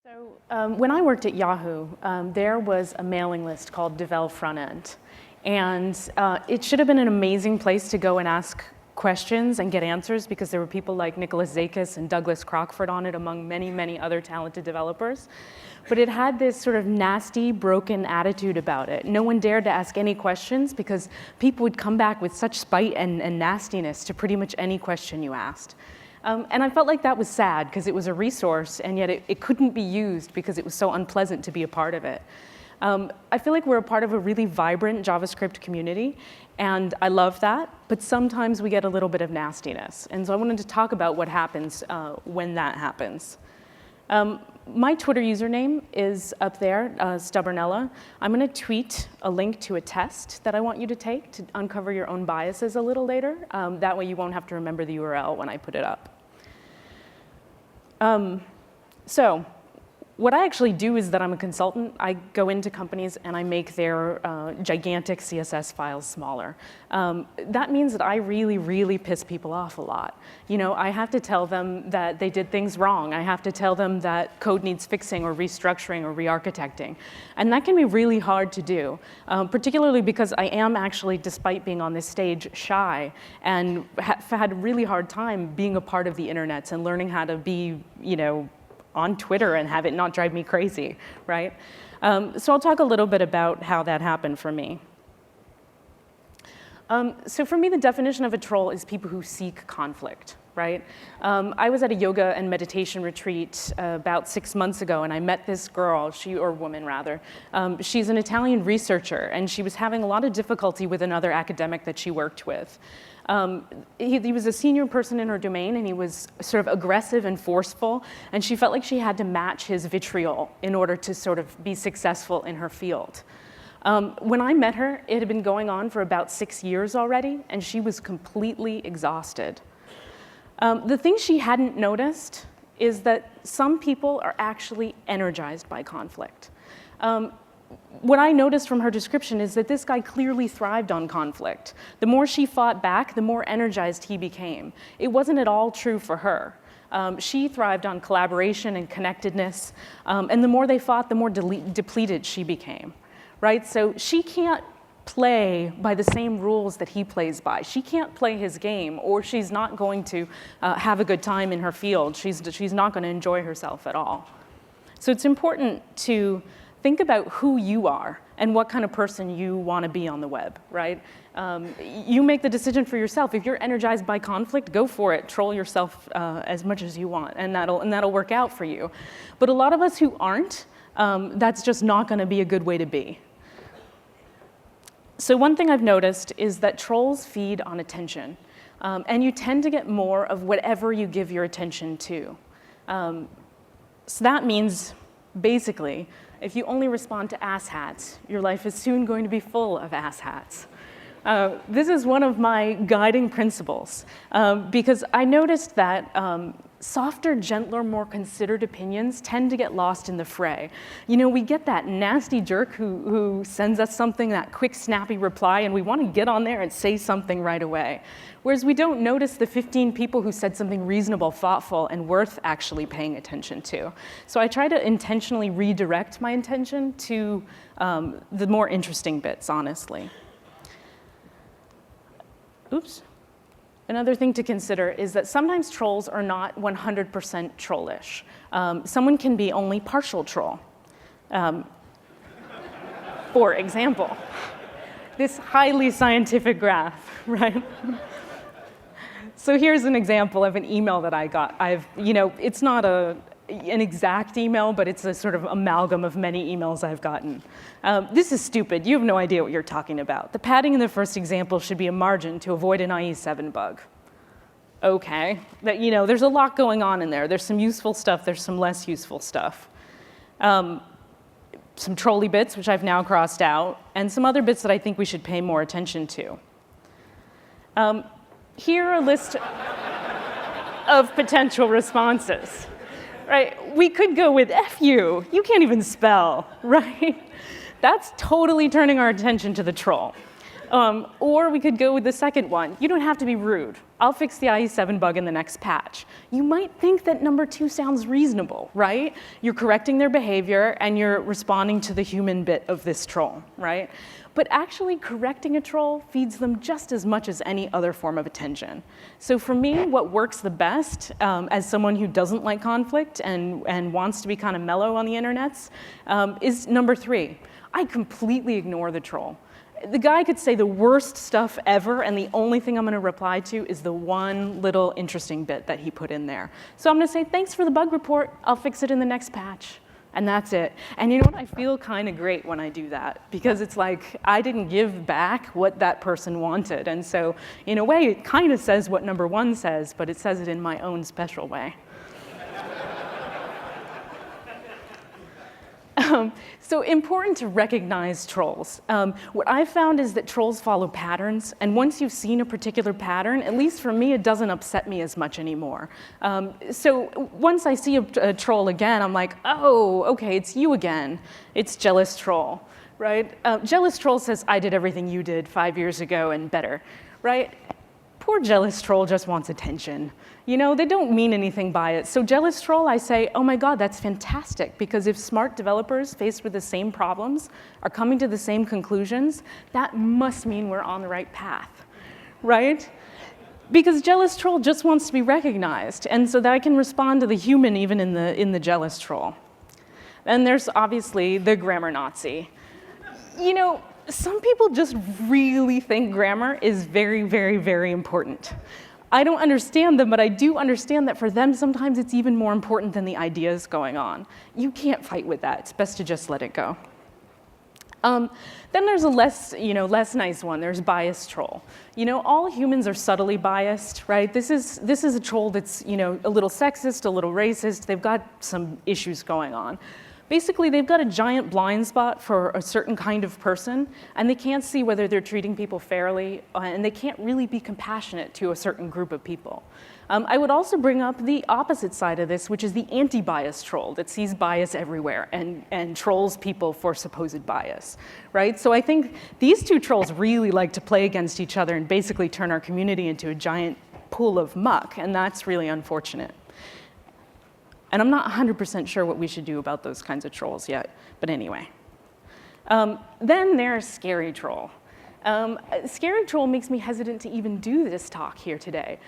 So when I worked at Yahoo, there was a mailing list called Devel Frontend. And it should have been an amazing place to go and ask questions and get answers because there were people like Nicholas Zakis and Douglas Crockford on it, among many, many other talented developers. But it had this sort of nasty, broken attitude about it. No one dared to ask any questions because people would come back with such spite and nastiness to pretty much any question you asked. And I felt like that was sad because it was a resource and yet it couldn't be used because it was so unpleasant to be a part of it. I feel like we're a part of a really vibrant JavaScript community, and I love that, but sometimes we get a little bit of nastiness. And so I wanted to talk about what happens when that happens. My Twitter username is up there, Stubbornella. I'm going to tweet a link to a test that I want you to take to uncover your own biases a little later. That way you won't have to remember the URL when I put it up. So what I actually do is that I'm a consultant. I go into companies and I make their gigantic CSS files smaller. That means that I really, really piss people off a lot. You know, I have to tell them that they did things wrong. I have to tell them that code needs fixing or restructuring or re-architecting. And that can be really hard to do, particularly because I am actually, despite being on this stage, shy and had a really hard time being a part of the internet and learning how to be, you know, on Twitter and have it not drive me crazy, right? So I'll talk a little bit about how that happened for me. So for me, the definition of a troll is people who seek conflict, right? I was at a yoga and meditation retreat about 6 months ago, and I met this girl, or woman rather. She's an Italian researcher, and she was having a lot of difficulty with another academic that she worked with. He was a senior person in her domain, and he was sort of aggressive and forceful, and she felt like she had to match his vitriol in order to sort of be successful in her field. When I met her, it had been going on for about 6 years already, and she was completely exhausted. The thing she hadn't noticed is that some people are actually energized by conflict. What I noticed from her description is that this guy clearly thrived on conflict. The more she fought back, the more energized he became. It wasn't at all true for her. She thrived on collaboration and connectedness, and the more they fought, the more depleted she became, right? So she can't play by the same rules that he plays by. She can't play his game, or she's not going to have a good time in her field. She's not going to enjoy herself at all. So it's important to think about who you are and what kind of person you want to be on the web, right? You make the decision for yourself. If you're energized by conflict, go for it. Troll yourself as much as you want, and that'll work out for you. But a lot of us who aren't, that's just not going to be a good way to be. So one thing I've noticed is that trolls feed on attention, and you tend to get more of whatever you give your attention to. So that means, basically, if you only respond to asshats, your life is soon going to be full of asshats. This is one of my guiding principles, because I noticed that softer, gentler, more considered opinions tend to get lost in the fray. You know, we get that nasty jerk who sends us something, that quick, snappy reply, and we want to get on there and say something right away. Whereas we don't notice the 15 people who said something reasonable, thoughtful, and worth actually paying attention to. So I try to intentionally redirect my attention to the more interesting bits, honestly. Oops. Another thing to consider is that sometimes trolls are not 100% trollish. Someone can be only partial troll. For example, this highly scientific graph, right? So here's an example of an email that I got. It's not an exact email, but it's a sort of amalgam of many emails I've gotten. This is stupid. You have no idea what you're talking about. The padding in the first example should be a margin to avoid an IE7 bug. Okay, there's a lot going on in there. There's some useful stuff, there's some less useful stuff. Some trolley bits, which I've now crossed out, and some other bits that I think we should pay more attention to. Here are a list of potential responses. Right? We could go with F you. You can't even spell, right? That's totally turning our attention to the troll. Or we could go with the second one. You don't have to be rude. I'll fix the IE7 bug in the next patch. You might think that number 2 sounds reasonable, right? You're correcting their behavior and you're responding to the human bit of this troll, right? But actually correcting a troll feeds them just as much as any other form of attention. So for me, what works the best as someone who doesn't like conflict and wants to be kind of mellow on the internets is number 3. I completely ignore the troll. The guy could say the worst stuff ever, and the only thing I'm going to reply to is the one little interesting bit that he put in there. So I'm going to say, thanks for the bug report. I'll fix it in the next patch. And that's it. And you know what? I feel kind of great when I do that, because it's like I didn't give back what that person wanted. And so in a way, it kind of says what number 1 says, but it says it in my own special way. So important to recognize trolls. What I've found is that trolls follow patterns, and once you've seen a particular pattern, at least for me, it doesn't upset me as much anymore. So once I see a troll again, I'm like, oh, okay, it's you again. It's jealous troll, right? Jealous troll says, I did everything you did 5 years ago and better, right? Poor jealous troll just wants attention. You know, they don't mean anything by it. So jealous troll, I say, oh my God, that's fantastic, because if smart developers faced with the same problems are coming to the same conclusions, that must mean we're on the right path, right? Because jealous troll just wants to be recognized, and so that I can respond to the human even in the jealous troll. And there's obviously the grammar Nazi. You know, some people just really think grammar is very, very, very important. I don't understand them, but I do understand that for them, sometimes it's even more important than the ideas going on. You can't fight with that. It's best to just let it go. Then there's a less nice one. There's biased troll. You know, all humans are subtly biased, right? This is a troll that's, you know, a little sexist, a little racist. They've got some issues going on. Basically, they've got a giant blind spot for a certain kind of person, and they can't see whether they're treating people fairly, and they can't really be compassionate to a certain group of people. I would also bring up the opposite side of this, which is the anti-bias troll that sees bias everywhere and trolls people for supposed bias, right? So I think these two trolls really like to play against each other and basically turn our community into a giant pool of muck, and that's really unfortunate. And I'm not 100% sure what we should do about those kinds of trolls yet, but anyway. Then there's scary troll. Scary troll makes me hesitant to even do this talk here today.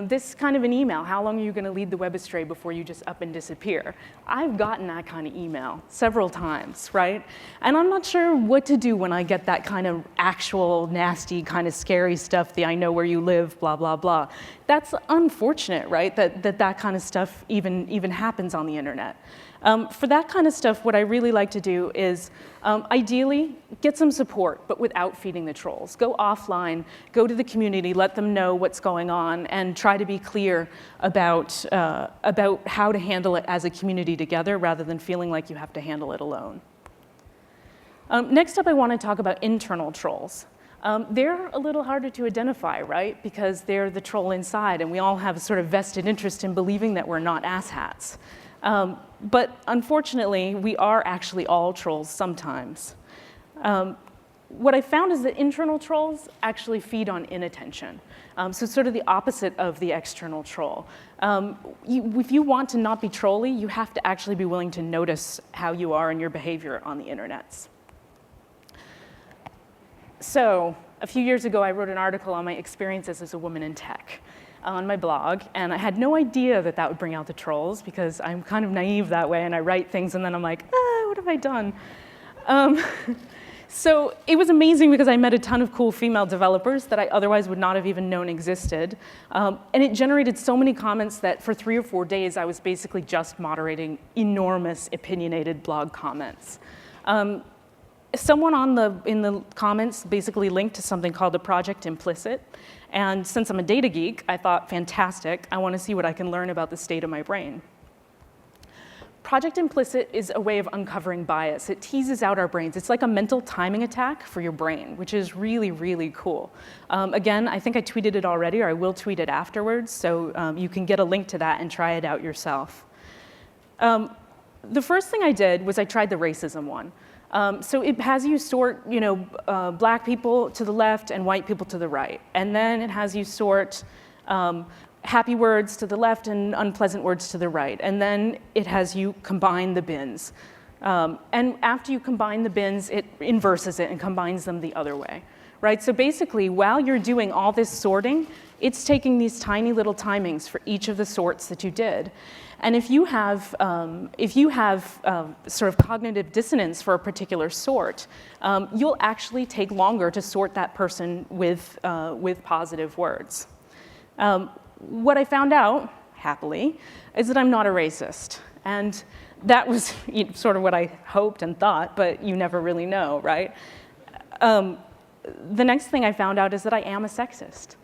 This kind of an email, how long are you gonna lead the web astray before you just up and disappear? I've gotten that kind of email several times, right? And I'm not sure what to do when I get that kind of actual nasty, kind of scary stuff, the I know where you live, blah, blah, blah. That's unfortunate, right? That kind of stuff even happens on the internet. For that kind of stuff, what I really like to do is ideally get some support, but without feeding the trolls. Go offline, go to the community, let them know what's going on, and try to be clear about how to handle it as a community together rather than feeling like you have to handle it alone. Next up, I want to talk about internal trolls. They're a little harder to identify, right? Because they're the troll inside, and we all have a sort of vested interest in believing that we're not asshats. But unfortunately, we are actually all trolls sometimes. What I found is that internal trolls actually feed on inattention. So sort of the opposite of the external troll. If you want to not be trolly, you have to actually be willing to notice how you are and your behavior on the internets. So a few years ago, I wrote an article on my experiences as a woman in tech on my blog, and I had no idea that that would bring out the trolls, because I'm kind of naive that way, and I write things, and then I'm like, what have I done? So it was amazing because I met a ton of cool female developers that I otherwise would not have even known existed, and it generated so many comments that for 3 or 4 days, I was basically just moderating enormous opinionated blog comments. Someone in the comments basically linked to something called the project Implicit. And since I'm a data geek, I thought, fantastic, I want to see what I can learn about the state of my brain. Project Implicit is a way of uncovering bias. It teases out our brains. It's like a mental timing attack for your brain, which is really, really cool. Again, I think I tweeted it already, or I will tweet it afterwards, so you can get a link to that and try it out yourself. The first thing I did was I tried the racism one. So it has you sort, black people to the left and white people to the right. And then it has you sort happy words to the left and unpleasant words to the right. And then it has you combine the bins. And after you combine the bins, it inverses it and combines them the other way, right? So basically, while you're doing all this sorting, it's taking these tiny little timings for each of the sorts that you did. And if you have sort of cognitive dissonance for a particular sort, you'll actually take longer to sort that person with positive words. What I found out, happily, is that I'm not a racist. And that was sort of what I hoped and thought, but you never really know, right? The next thing I found out is that I am a sexist,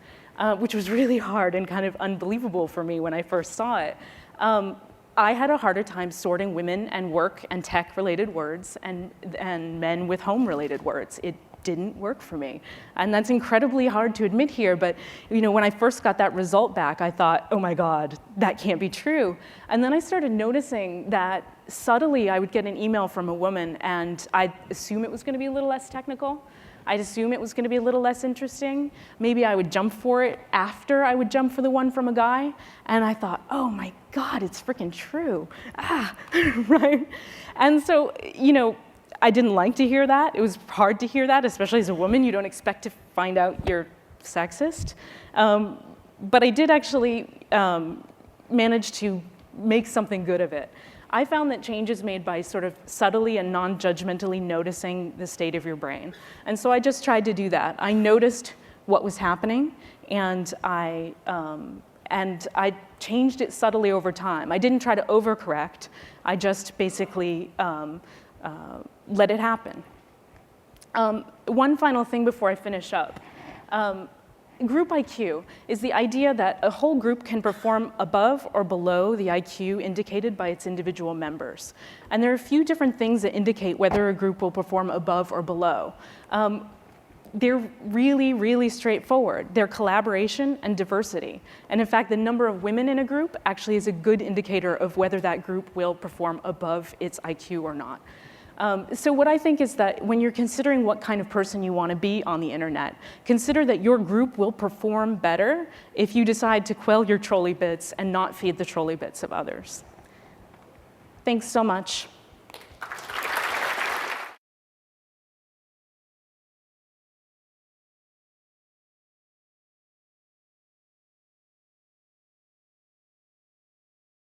which was really hard and kind of unbelievable for me when I first saw it. I had a harder time sorting women and work and tech-related words and men with home-related words. It didn't work for me. And that's incredibly hard to admit here, but when I first got that result back, I thought, oh my God, that can't be true. And then I started noticing that subtly I would get an email from a woman and I'd assume it was gonna be a little less technical. I'd assume it was gonna be a little less interesting. Maybe I would jump for it after I would jump for the one from a guy. And I thought, oh my God, it's freaking true. Right? And so, I didn't like to hear that. It was hard to hear that, especially as a woman. You don't expect to find out you're sexist. But I did actually manage to make something good of it. I found that change is made by sort of subtly and non-judgmentally noticing the state of your brain. And so I just tried to do that. I noticed what was happening, and I changed it subtly over time. I didn't try to overcorrect. I just basically let it happen. One final thing before I finish up. Group IQ is the idea that a whole group can perform above or below the IQ indicated by its individual members. And there are a few different things that indicate whether a group will perform above or below. They're really, really straightforward. They're collaboration and diversity. And in fact, the number of women in a group actually is a good indicator of whether that group will perform above its IQ or not. So what I think is that when you're considering what kind of person you want to be on the internet, consider that your group will perform better if you decide to quell your trolley bits and not feed the trolley bits of others. Thanks so much.